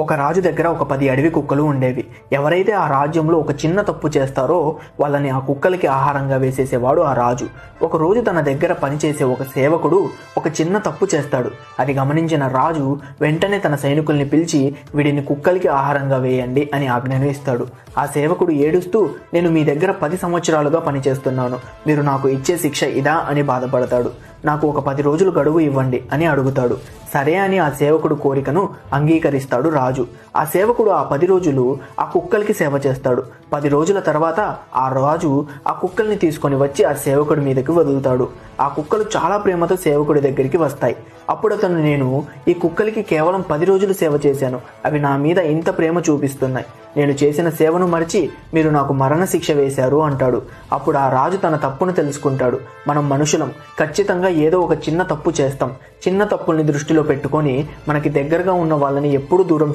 ఒక రాజు దగ్గర ఒక 10 అడవి కుక్కలు ఉండేవి. ఎవరైతే ఆ రాజ్యంలో ఒక చిన్న తప్పు చేస్తారో వాళ్ళని ఆ కుక్కలకి ఆహారంగా వేసేసేవాడు ఆ రాజు. ఒక రోజు తన దగ్గర పనిచేసే ఒక సేవకుడు ఒక చిన్న తప్పు చేస్తాడు. అది గమనించిన రాజు వెంటనే తన సైనికుల్ని పిలిచి వీడిని కుక్కలకి ఆహారంగా వేయండి అని ఆజ్ఞను ఇస్తాడు. ఆ సేవకుడు ఏడుస్తూ, నేను మీ దగ్గర 10 సంవత్సరాలుగా పనిచేస్తున్నాను, మీరు నాకు ఇచ్చే శిక్ష ఇదా అని బాధపడతాడు. నాకు ఒక 10 రోజులు గడువు ఇవ్వండి అని అడుగుతాడు. సరే అని ఆ సేవకుడు కోరికను అంగీకరిస్తాడు రాజు. ఆ సేవకుడు ఆ 10 రోజులు ఆ కుక్కలకి సేవ చేస్తాడు. 10 రోజుల తర్వాత ఆ రాజు ఆ కుక్కల్ని తీసుకొని వచ్చి ఆ సేవకుడి మీదకి వదులుతాడు. ఆ కుక్కలు చాలా ప్రేమతో సేవకుడి దగ్గరికి వస్తాయి. అప్పుడు అతను, నేను ఈ కుక్కలకి కేవలం 10 రోజులు సేవ చేశాను, అవి నా మీద ఇంత ప్రేమ చూపిస్తున్నాయి, నేను చేసిన సేవను మరిచి మీరు నాకు మరణ శిక్ష వేశారు అంటాడు. అప్పుడు ఆ రాజు తన తప్పును తెలుసుకుంటాడు. మనం మనుషులం, ఖచ్చితంగా ఏదో ఒక చిన్న తప్పు చేస్తాం. చిన్న తప్పుల్ని దృష్టిలో పెట్టుకొని మనకి దగ్గరగా ఉన్న వాళ్ళని ఎప్పుడూ దూరం